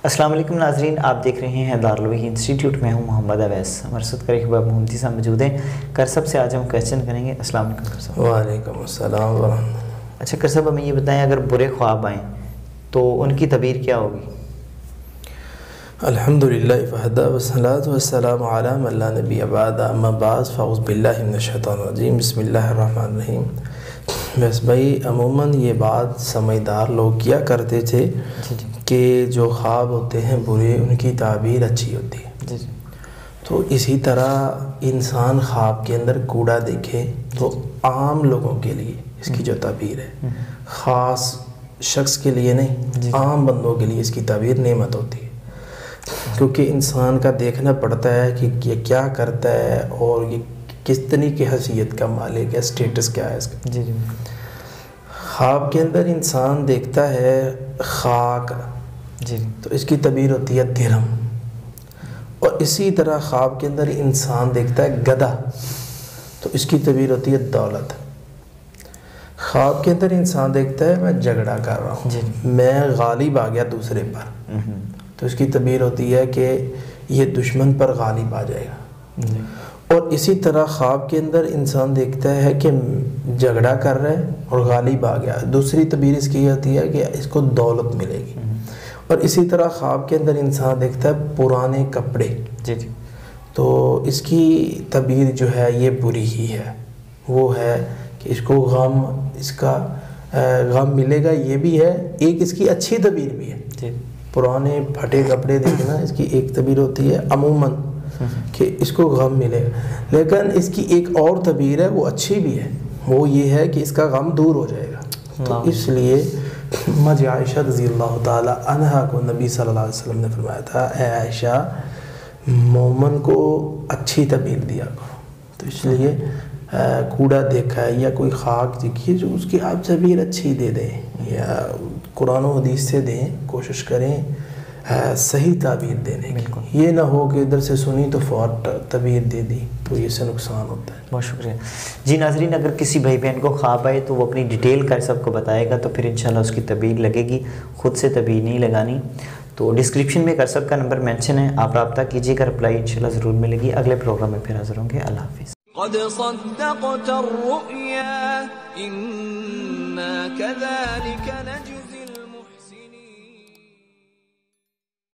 السلام علیکم ناظرین، آپ دیکھ رہے ہیں دارالوحی انسٹیٹیوٹ میں ہوں محمد اویس، ہمارے ساتھ کرے محمدی صاحب موجود ہیں۔ کرسب سے آج ہم کویشچن کریں گے۔ السلام علیکم کرسب۔ وعلیکم السلام ورحمۃ اللہ۔ اچھا کرسب، ہمیں یہ بتائیں اگر برے خواب آئیں تو ان کی تعبیر کیا ہوگی؟ الحمدللہ وحدہ والصلاۃ والسلام علی من لا نبی بعد، اما بعد فاعوذ باللہ من الشیطان الرجیم، بسم اللہ الرحمن الرحیم۔ بس بھائی عموماً یہ بات سمجھدار لوگ کیا کرتے تھے کہ جو خواب ہوتے ہیں برے، ان کی تعبیر اچھی ہوتی ہے۔ تو اسی طرح انسان خواب کے اندر کوڑا دیکھے تو عام لوگوں کے لیے اس کی جو تعبیر ہے، خاص شخص کے لیے نہیں، عام بندوں کے لیے اس کی تعبیر نعمت ہوتی ہے، کیونکہ انسان کا دیکھنا پڑتا ہے کہ یہ کیا کرتا ہے اور یہ کس طرح کی حیثیت کا مالک ہے، اسٹیٹس کیا ہے اس کا۔ خواب کے اندر انسان دیکھتا ہے خاک، تو اس کی تعبیر ہوتی ہے درہم، اور اسی طرح خواب کے اندر انسان دیکھتا ہے گدھا، تو اس کی تعبیر ہوتی ہے دولت۔ خواب کے اندر انسان دیکھتا ہے میں جھگڑا کر رہا ہوں، میں غالب آ گیا دوسرے پر، تو اس کی تعبیر ہوتی ہے کہ یہ دشمن پر غالب آ جائے گا۔ اور اسی طرح خواب کے اندر انسان دیکھتا ہے کہ جھگڑا کر رہا ہے اور غالب آ گیا، دوسری تعبیر اس کی ہوتی ہے کہ اس کو دولت ملے گی۔ اور اسی طرح خواب کے اندر انسان دیکھتا ہے پرانے کپڑے، تو اس کی تعبیر جو ہے یہ بری ہی ہے، وہ ہے کہ اس کو غم، اس کا غم ملے گا، یہ بھی ہے۔ ایک اس کی اچھی تعبیر بھی ہے، پرانے پھٹے کپڑے دیکھنا، اس کی ایک تعبیر ہوتی ہے عموماً کہ اس کو غم ملے گا، لیکن اس کی ایک اور تعبیر ہے وہ اچھی بھی ہے، وہ یہ ہے کہ اس کا غم دور ہو جائے گا۔ تو اس لیے مجھ عائشہ رضی اللہ تعالی عنہا کو نبی صلی اللہ علیہ وسلم نے فرمایا تھا، اے عائشہ مومن کو اچھی تعبیر دیا کرو۔ تو اس لیے کوڑا دیکھا ہے یا کوئی خاک دیکھی جو اس کی آپ تعبیر اچھی دے دیں، یا قرآن و حدیث سے دیں، کوشش کریں صحیح تعبیر دینے کی، یہ نہ ہو کہ ادھر سے سنی تو فوراً تعبیر دے دی، تو اس سے نقصان ہوتا ہے۔ بہت شکریہ جی۔ ناظرین، اگر کسی بھائی بہن کو خواب آئے تو وہ اپنی ڈیٹیل کا سب کو بتائے گا، تو پھر انشاءاللہ اس کی تعبیر لگے گی، خود سے تعبیر نہیں لگانی۔ تو ڈسکرپشن میں کرسب کا نمبر مینشن ہے، آپ رابطہ کیجیے گا، رپلائی انشاءاللہ ضرور ملے گی۔ اگلے پروگرام میں پھر حاضر ہوں گے۔ اللہ حافظ۔ قد صدقت الرؤيا إنا كذلك نجزي